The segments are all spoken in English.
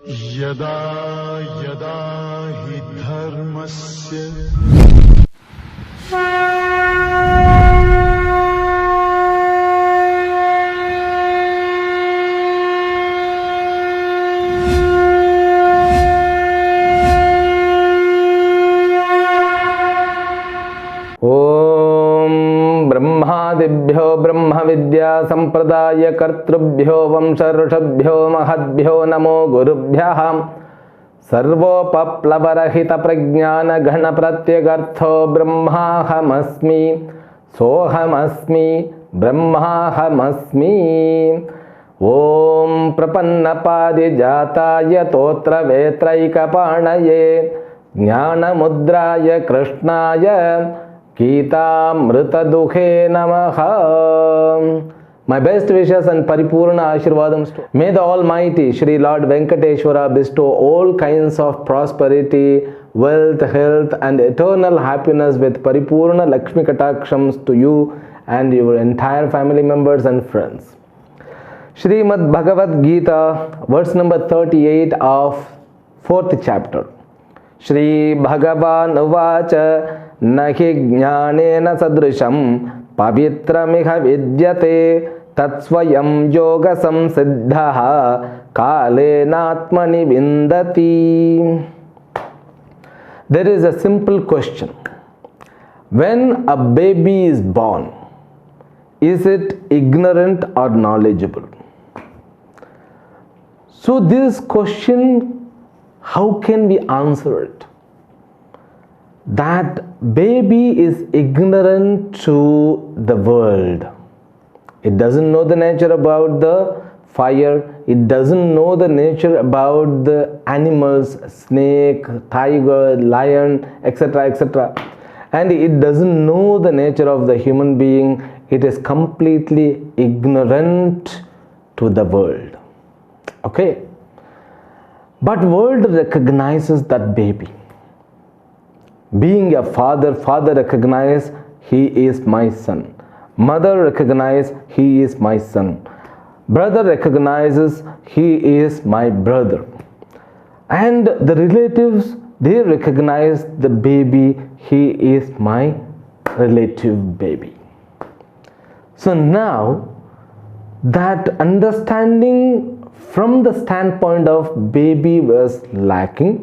यदा यदा हि धर्मस्य ब्रह्मादिभ्यो ब्रह्म विद्या संप्रदाय कर्तृभ्यो वंशऋषभ्यो महद्भ्यो नमो गुरुभ्यः सर्वोपप्लवरहित प्रज्ञान घन प्रत्यगर्थो ब्रह्माहमस्मि सोहमस्मि ब्रह्माहमस्मि। ओम प्रपन्नपादिजाताय तोत्रवेत्रैकपाणये ज्ञानमुद्राय कृष्णाय गीतामृतदुहे नमः। My best wishes and paripurna ashirvadams to may the Almighty Shri Lord Venkateshwara bestow all kinds of prosperity, wealth, health and eternal happiness with paripurna Lakshmi Katakshams to you and your entire family members and friends. Srimad Bhagavad Gita, verse number 38 of 4th chapter. Shri Bhagavan Uvacha Nahi Jnanena Sadrisham Pavitramiha Vidyate Tatsvayam Yoga Samsiddhaha Kalenatmani Vindati. There is a simple question. When a baby is born, is it ignorant or knowledgeable? So this question, how can we answer it? That baby is ignorant to the world. It doesn't know the nature about the fire. It doesn't know the nature about the animals, snake, tiger, lion, etc., etc. And it doesn't know the nature of the human being. It is completely ignorant to the world. Okay? But world recognizes that baby. Being a father, father recognizes he is my son. Mother recognizes he is my son. Brother recognizes he is my brother. And the relatives, they recognize the baby, he is my relative baby. So now that understanding from the standpoint of baby was lacking,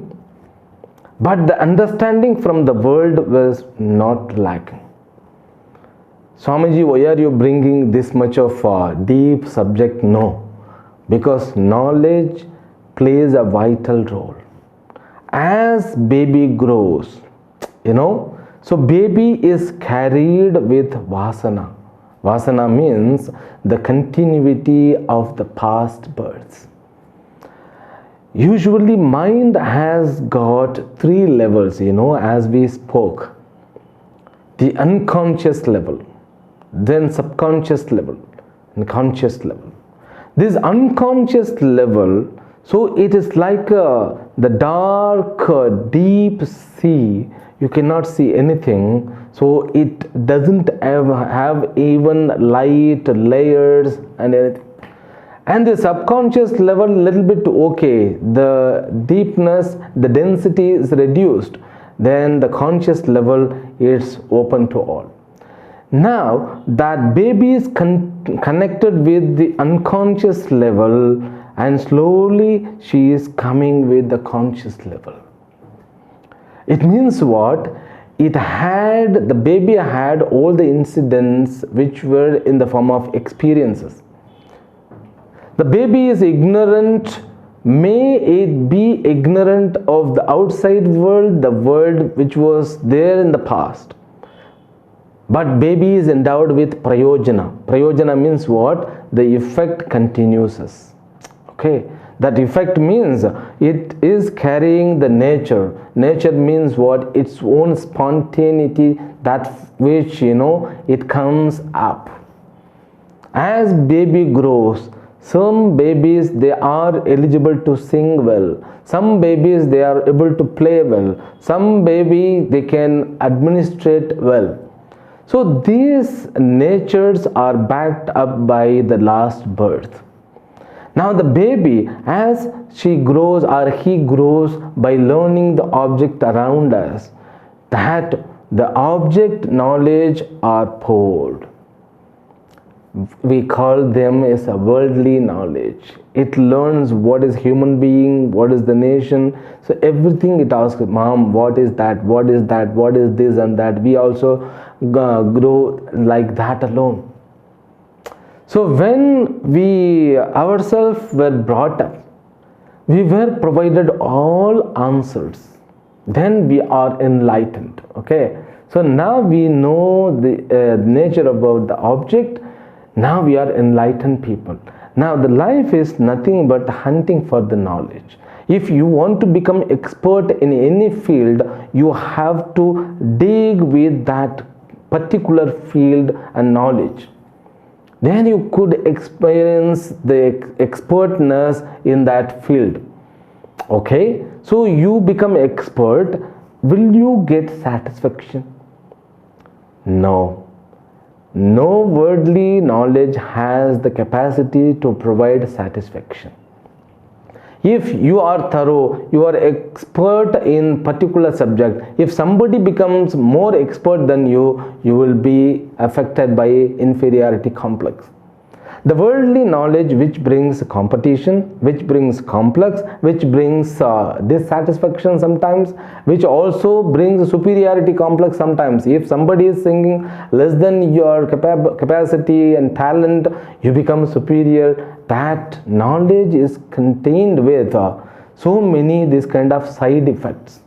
but the understanding from the world was not lacking. Swamiji, why are you bringing this much of a deep subject? No, because knowledge plays a vital role. As baby grows, so baby is carried with vasana. Vasana means the continuity of the past births. Usually mind has got 3 levels, as we spoke. The unconscious level, then subconscious level and conscious level. This unconscious level, so it is like the dark deep sea. You cannot see anything, so it doesn't have even light, layers and anything. And the subconscious level, little bit okay, the deepness, the density is reduced. Then the conscious level is open to all. Now that baby is connected with the unconscious level, and slowly she is coming with the conscious level. It means what? The baby had all the incidents which were in the form of experiences. The baby is ignorant. May it be ignorant of the outside world, the world which was there in the past. But baby is endowed with prayojana. Prayojana means what? The effect continues us. Okay. That effect means it is carrying the nature. Nature means what? Its own spontaneity, that which, it comes up. As baby grows, some babies, they are eligible to sing well. Some babies, they are able to play well. Some baby, they can administrate well. So these natures are backed up by the last birth. Now the baby, as she grows or he grows by learning the object around us, that the object knowledge are poured. We call them as a worldly knowledge. It learns what is human being, what is the nation. So everything it asks, Mom, what is that? What is that? What is this and that? We also grow like that alone. So when we ourselves were brought up, we were provided all answers. Then we are enlightened. Okay. So now we know the nature about the object. Now we are enlightened people. Now the life is nothing but hunting for the knowledge. If you want to become expert in any field, you have to dig with that particular field and knowledge. Then you could experience the expertness in that field. Okay, so you become expert. Will you get satisfaction? No. No worldly knowledge has the capacity to provide satisfaction. If you are thorough, you are expert in particular subject, if somebody becomes more expert than you, you will be affected by inferiority complex. The worldly knowledge which brings competition, which brings complex, which brings dissatisfaction sometimes, which also brings superiority complex sometimes. If somebody is singing less than your capacity and talent, you become superior. That knowledge is contained with so many this kind of side effects.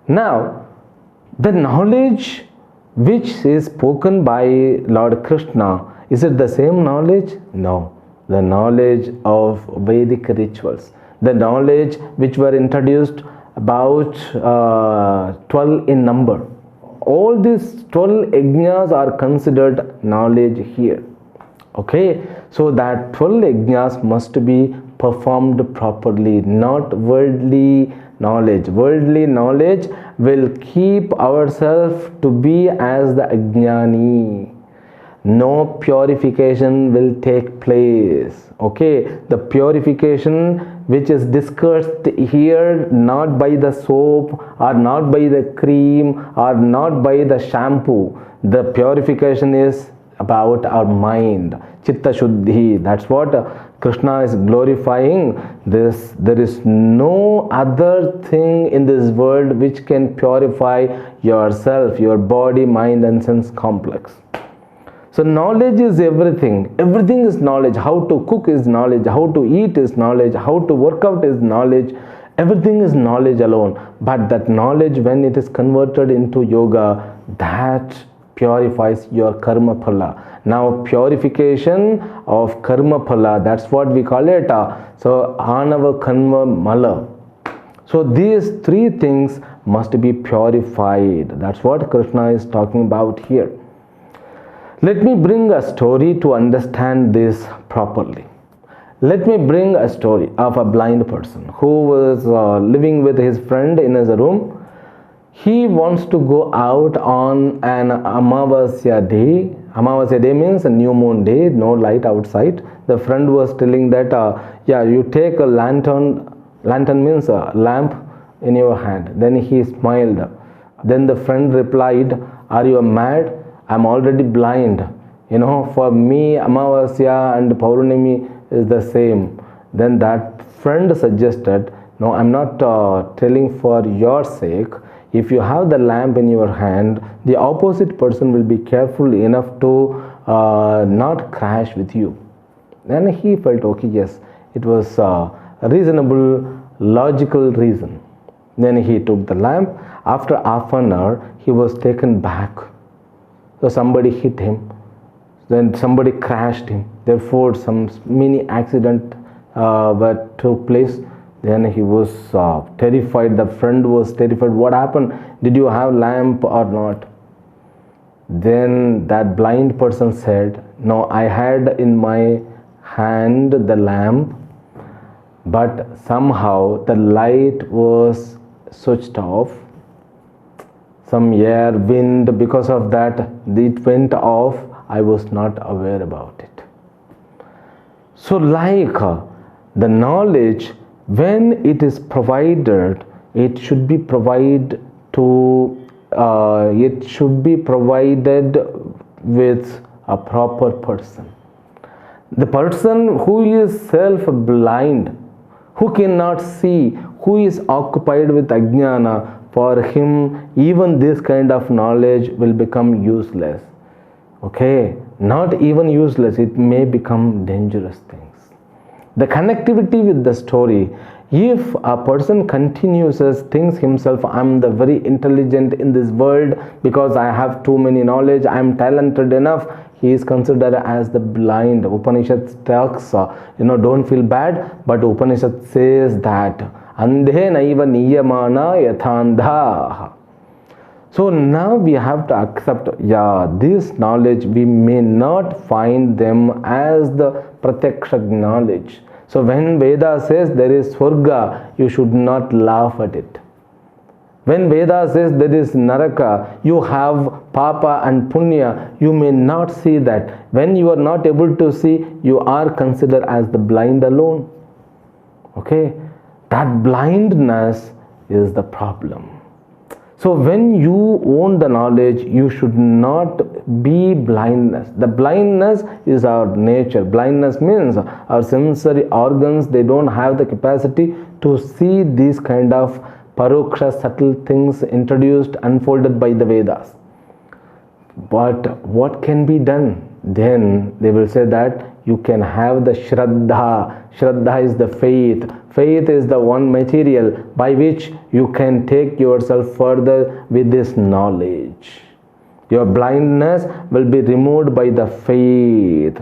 Now, the knowledge which is spoken by Lord Krishna, is it the same knowledge? No. The knowledge of Vedic rituals, the knowledge which were introduced about 12 in number. All these 12 yajnas are considered knowledge here. Okay, so that 12 yajnas must be performed properly, not worldly knowledge. Worldly knowledge will keep ourselves to be as the ajnani. No purification will take place. Okay, the purification which is discussed here, not by the soap or not by the cream or not by the shampoo. The purification is about our mind, chitta shuddhi. That's what Krishna is glorifying. This, there is no other thing in this world which can purify yourself, your body, mind and sense complex. So knowledge is everything. Everything is knowledge. How to cook is knowledge. How to eat is knowledge. How to work out is knowledge. Everything is knowledge alone. But that knowledge, when it is converted into yoga, that purifies your karma phala. Now purification of karma phala, that's what we call it. So anava karma mala. So these three things must be purified. That's what Krishna is talking about here. Let me bring a story to understand this properly. Let me bring a story of a blind person who was living with his friend in his room. He wants to go out on an Amavasya day. Amavasya day means a new moon day, no light outside. The friend was telling that, yeah, you take a lantern. Lantern means a lamp in your hand. Then he smiled. Then the friend replied, are you mad? I'm already blind. You know, for me, Amavasya and Paurnami is the same. Then that friend suggested, no, I'm not telling for your sake. If you have the lamp in your hand, the opposite person will be careful enough to not crash with you. Then he felt, okay, yes, it was a reasonable, logical reason. Then he took the lamp. After half an hour, he was taken back. So somebody hit him, then somebody crashed him. Therefore, some mini accident took place. Then he was terrified. The friend was terrified. What happened? Did you have lamp or not? Then that blind person said, no, I had in my hand the lamp, but somehow the light was switched off. Some air, wind, because of that it went off. I was not aware about it. So like The knowledge, when it is provided, it should be provided with a proper person. The person who is self-blind, who cannot see, who is occupied with ajnana, for him even this kind of knowledge will become useless. Okay, not even useless, it may become dangerous things. The connectivity with the story, if a person continues as thinks himself, I'm the very intelligent in this world because I have too many knowledge, I'm talented enough, he is considered as the blind. Upanishad talks, don't feel bad, but Upanishad says that andhe naiva niyamana yathandha. So now we have to accept, this knowledge we may not find them as the pratyaksha knowledge. So when Veda says there is Swarga, you should not laugh at it. When Veda says there is Naraka, you have Papa and Punya, you may not see that. When you are not able to see, you are considered as the blind alone. Okay? That blindness is the problem. So when you own the knowledge, you should not be blindness. The blindness is our nature. Blindness means our sensory organs, they don't have the capacity to see these kind of paroksha, subtle things introduced, unfolded by the Vedas. But what can be done? Then they will say that you can have the Shraddha. Shraddha is the faith. Faith is the one material by which you can take yourself further with this knowledge. Your blindness will be removed by the faith.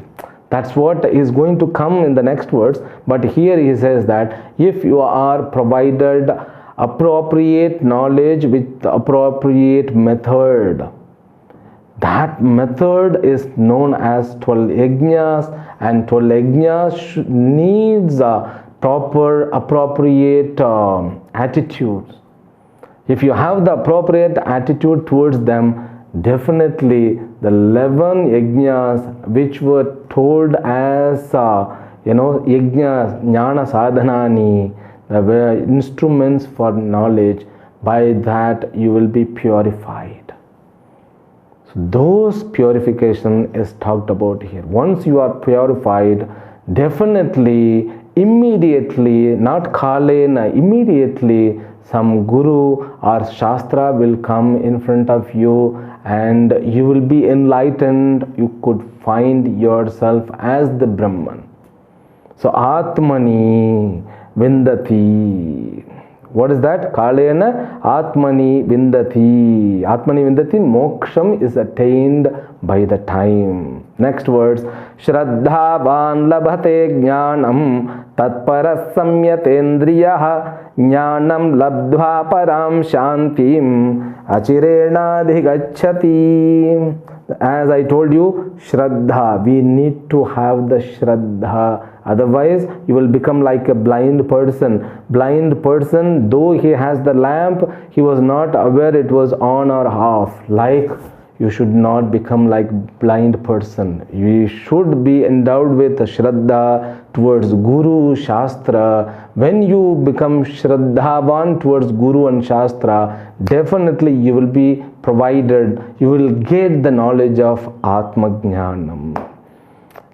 That's what is going to come in the next words. But here he says that if you are provided appropriate knowledge with appropriate method, that method is known as 12 yajnas, and 12 yajnas needs a proper appropriate attitude. If you have the appropriate attitude towards them, definitely the 11 yajnas which were told as yajnas, jnana sadhanani, the instruments for knowledge, by that you will be purified. So those purification is talked about here. Once you are purified, definitely, immediately, not kalena, immediately some guru or shastra will come in front of you and you will be enlightened. You could find yourself as the Brahman. So Atmani Vindati. What is that? Kalena Atmani Vindati. Atmani Vindati, moksham is attained by the time. Next words. Shraddhavan labhate jnanam tatparas samyatendriyaha jnanam labdhva param shantim achirena adhigacchati. As I told you, Shraddha, we need to have the Shraddha. Otherwise, you will become like a blind person. Blind person, though he has the lamp, he was not aware it was on or off. Like, you should not become like blind person. You should be endowed with Shraddha towards Guru, Shastra. When you become Shraddhavan towards Guru and Shastra, definitely you will be provided, you will get the knowledge of Atma Jnanam.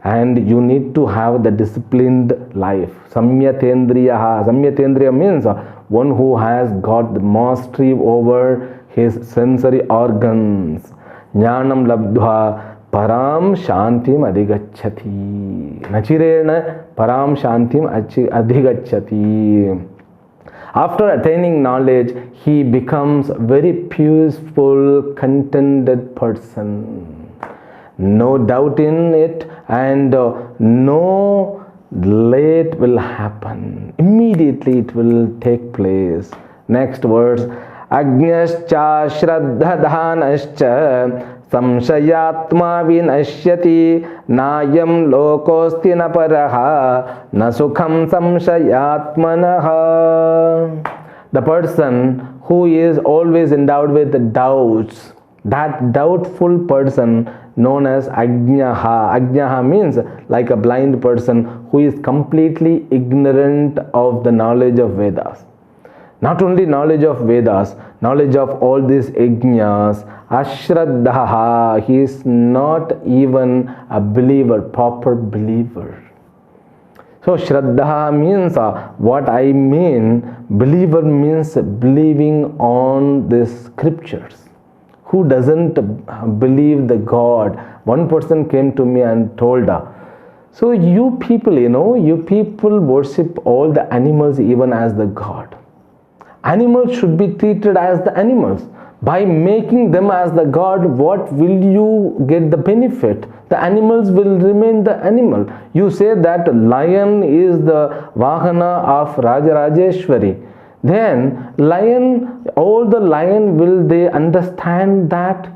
And you need to have the disciplined life. Samyatendriyaha. Samyatendriya means one who has got the mastery over his sensory organs. Jnanam labdhva param shantim adhigacchati. Nachirena param shantim adhigacchati. After attaining knowledge, he becomes a very peaceful, contented person. No doubt in it, and no late will happen. Immediately it will take place. Next verse. Agnyascha shraddhadhanascha samshayatma vinashyati nayam lokosti na paraha na sukham samshayatmanaha. The person who is always endowed with doubts, that doubtful person known as Ajnaha. Ajnaha means like a blind person who is completely ignorant of the knowledge of Vedas. Not only knowledge of Vedas, knowledge of all these yajnas. Ashraddhaha, he is not even a believer, proper believer. So Shraddha means what I mean, believer means believing on the scriptures. Who doesn't believe the God? One person came to me and told so you people, you people worship all the animals even as the God. Animals should be treated as the animals. By making them as the God, what will you get the benefit? The animals will remain the animal. You say that lion is the Vahana of Rajarajeshwari. Then lion, all the lion, will they understand that?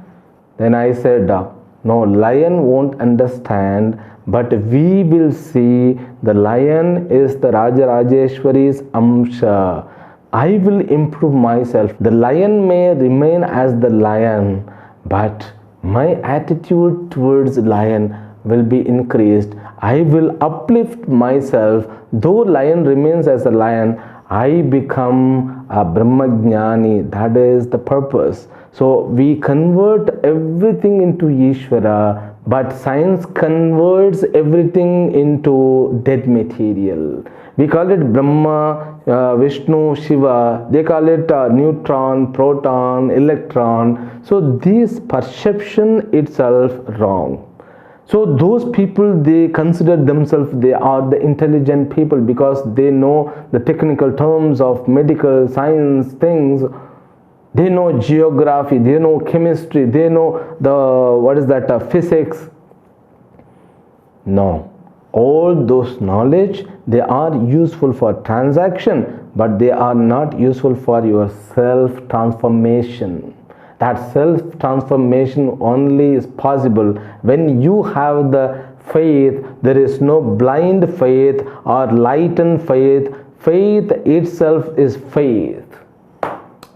Then I said, no, lion won't understand, but we will see the lion is the Rajarajeshwari's Amsha. I will improve myself. The lion may remain as the lion, but my attitude towards lion will be increased. I will uplift myself. Though lion remains as a lion, I become a Brahmajnani. That is the purpose. So we convert everything into Ishvara, but science converts everything into dead material. We call it Brahma, Vishnu, Shiva. They call it neutron, proton, electron. So this perception itself wrong. So those people, they consider themselves, they are the intelligent people because they know the technical terms of medical science things. They know geography, they know chemistry, they know the physics. No. All those knowledge, they are useful for transaction, but they are not useful for your self transformation. That self transformation only is possible when you have the faith. There is no blind faith or lightened faith. Faith itself is faith.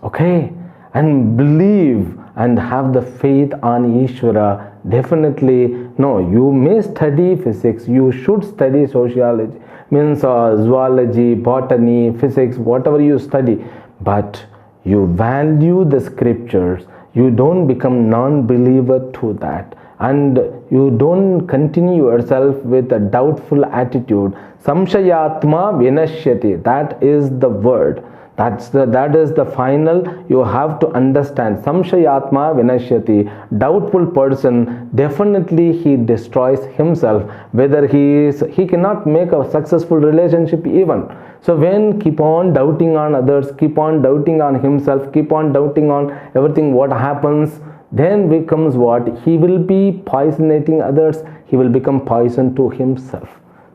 Okay? And believe and have the faith on Ishvara. Definitely, no, you may study physics, you should study sociology, means zoology, botany, physics, whatever you study, but you value the scriptures. You don't become non-believer to that, and you don't continue yourself with a doubtful attitude. Samshayatma vinashyati, that is the word. That is the final. You have to understand. Samshayatma vinashyati. Doubtful person, definitely he destroys himself. Whether he cannot make a successful relationship even. So when keep on doubting on others, keep on doubting on himself, keep on doubting on everything what happens, then becomes what? He will be poisonating others. He will become poison to himself.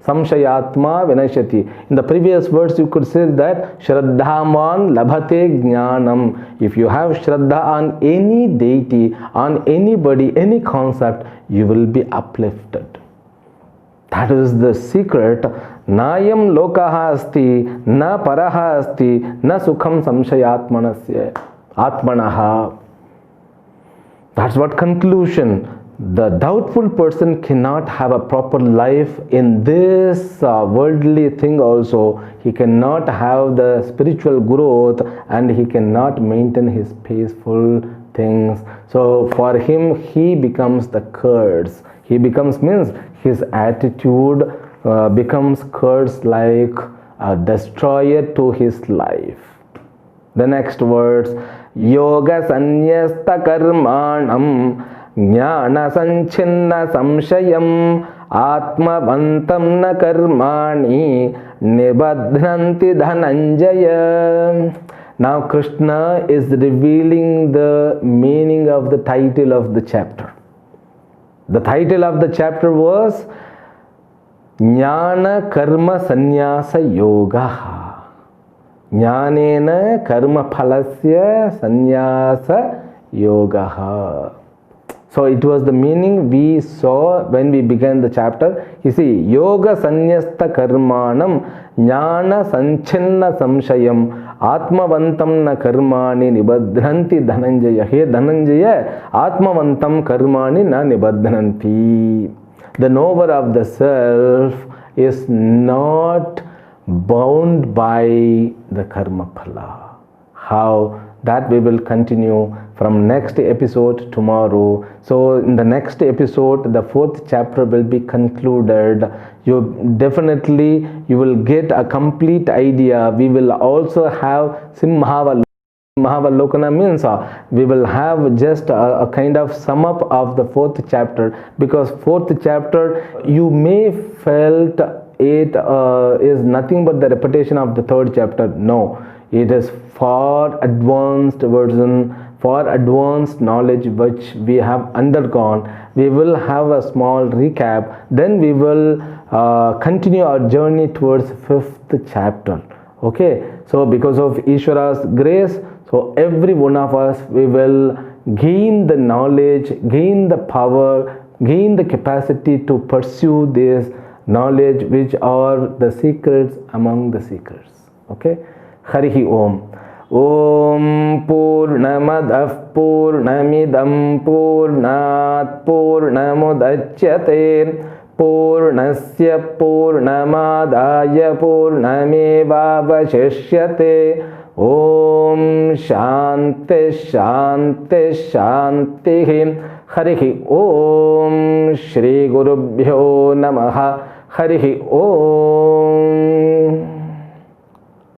Samshayatma vinashyati. In the previous words, you could say that Shraddhaman labhate jnanam. If you have Shraddha on any deity, on anybody, any concept, you will be uplifted. That is the secret. Nayam lokaha asti, na paraha asti, na sukham samshayatmanasya atmanaha. That's what conclusion. The doubtful person cannot have a proper life in this worldly thing also. He cannot have the spiritual growth and he cannot maintain his peaceful things. So for him, he becomes the curse. He becomes, means his attitude becomes curse, like a destroyer to his life. The next words, yoga sanyasta karmanam Jnana sanchinna samshayam atmavantam na karmani nibadhanti dhananjaya. Now Krishna is revealing the meaning of the title of the chapter. The title of the chapter was Jnana Karma Sannyasa Yoga. Jnanena Karma Phalasya Sannyasa Yoga. So it was the meaning we saw when we began the chapter. You see, yoga sanyasta karmanam jnana sanchinna samshayam atmavantam na karmani nibadhanti dhananjaya. Hey Dhananjaya, atmavantam karmani na nibadhanti. The knower of the self is not bound by the karma phala. How? That we will continue from next episode tomorrow. So in the next episode, the 4th chapter will be concluded. You will get a complete idea. We will also have Mahavalokana means we will have just a kind of sum up of the 4th chapter, because 4th chapter you may felt it is nothing but the repetition of the 3rd chapter. No, it is far advanced version, for advanced knowledge which we have undergone. We will have a small recap, then we will continue our journey towards 5th chapter. Okay, so because of Ishvara's grace, so every one of us, we will gain the knowledge, gain the power, gain the capacity to pursue this knowledge, which are the secrets among the secrets. Okay, Harihi Om. Om Purnamadah Purnamidam Purnat Purnamudachyate Purnasya Purnamadaya Purnamevavashishyate. Om Shanti Shanti Shanti. Harihi Om. Shri Gurubhyo Namaha. Harihi Om.